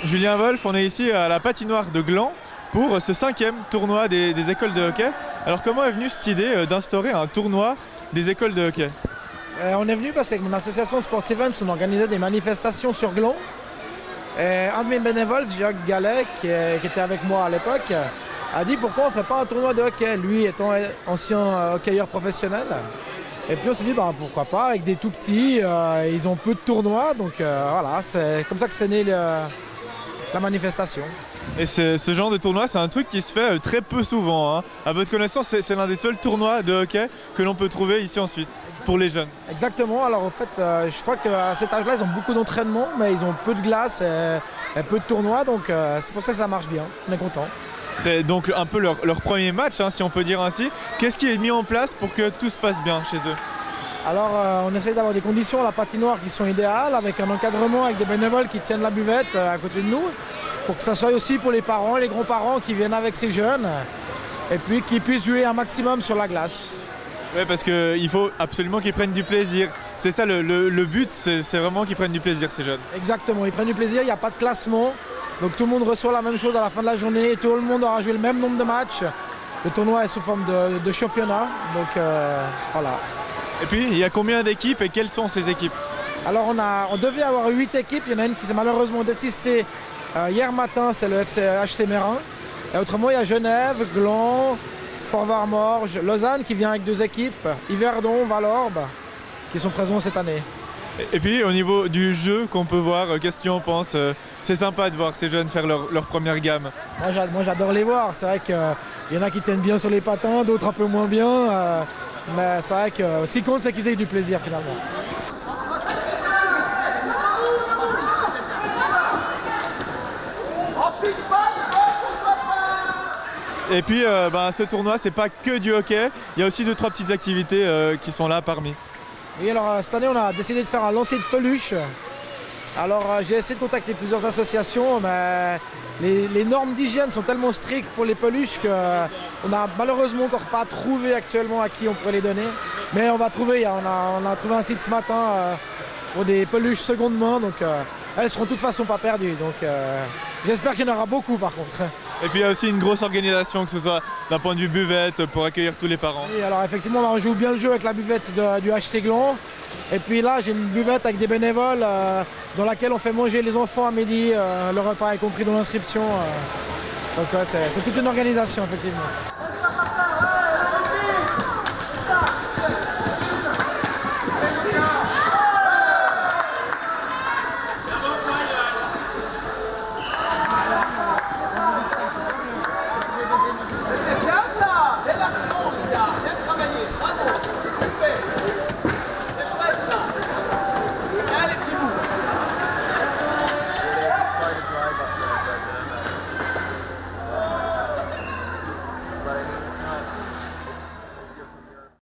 Julien Wolf, on est ici à la patinoire de Gland pour ce 5e tournoi des écoles de hockey. Alors comment est venue cette idée d'instaurer un tournoi des écoles de hockey? On est venu parce qu'avec mon association Sports Events, on organisait des manifestations sur Gland. Et un de mes bénévoles, Jacques Gallet, qui était avec moi à l'époque, a dit pourquoi on ne ferait pas un tournoi de hockey, lui étant ancien hockeyeur professionnel. Et puis on s'est dit pourquoi pas, avec des tout petits, ils ont peu de tournois, donc voilà, c'est comme ça que c'est né la manifestation. Et ce genre de tournoi, c'est un truc qui se fait très peu souvent, hein. À votre connaissance, c'est l'un des seuls tournois de hockey que l'on peut trouver ici en Suisse, pour les jeunes. Exactement, alors en fait, je crois qu'à cet âge-là, ils ont beaucoup d'entraînement, mais ils ont peu de glace et peu de tournois, donc c'est pour ça que ça marche bien, on est content. C'est donc un peu leur premier match, hein, si on peut dire ainsi. Qu'est-ce qui est mis en place pour que tout se passe bien chez eux? Alors on essaie d'avoir des conditions à la patinoire qui sont idéales, avec un encadrement, avec des bénévoles qui tiennent la buvette à côté de nous, pour que ça soit aussi pour les parents et les grands-parents qui viennent avec ces jeunes, et puis qu'ils puissent jouer un maximum sur la glace. Oui, parce qu'il faut absolument qu'ils prennent du plaisir. C'est ça le but, c'est vraiment qu'ils prennent du plaisir, ces jeunes. Exactement, ils prennent du plaisir, il n'y a pas de classement. Donc tout le monde reçoit la même chose à la fin de la journée, tout le monde aura joué le même nombre de matchs. Le tournoi est sous forme de championnat, donc voilà. Et puis, il y a combien d'équipes et quelles sont ces équipes? Alors on devait avoir 8 équipes, il y en a une qui s'est malheureusement désistée hier matin, c'est le HC Mérin. Et autrement, il y a Genève, Gland, Fort-Varmorge, Lausanne qui vient avec 2 équipes, Yverdon, Valorbe qui sont présents cette année. Et puis au niveau du jeu qu'on peut voir, qu'est-ce que tu en penses? C'est sympa de voir ces jeunes faire leur première gamme. Moi j'adore les voir, c'est vrai qu'il y en a qui tiennent bien sur les patins, d'autres un peu moins bien. Mais c'est vrai que ce qui compte c'est qu'ils aient du plaisir finalement. Et puis ce tournoi, c'est pas que du hockey, il y a aussi 2-3 petites activités qui sont là parmi. Oui, alors cette année, on a décidé de faire un lancer de peluche. Alors j'ai essayé de contacter plusieurs associations, mais les normes d'hygiène sont tellement strictes pour les peluches qu'on n'a malheureusement encore pas trouvé actuellement à qui on pourrait les donner. Mais on va trouver, on a trouvé un site ce matin pour des peluches seconde main, donc elles seront de toute façon pas perdues. Donc j'espère qu'il y en aura beaucoup par contre. Et puis il y a aussi une grosse organisation, que ce soit d'un point de vue buvette, pour accueillir tous les parents. Oui, alors effectivement, on joue bien le jeu avec la buvette du HC Gland. Et puis là, j'ai une buvette avec des bénévoles dans laquelle on fait manger les enfants à midi. Le repas est compris dans l'inscription. Donc c'est toute une organisation, effectivement.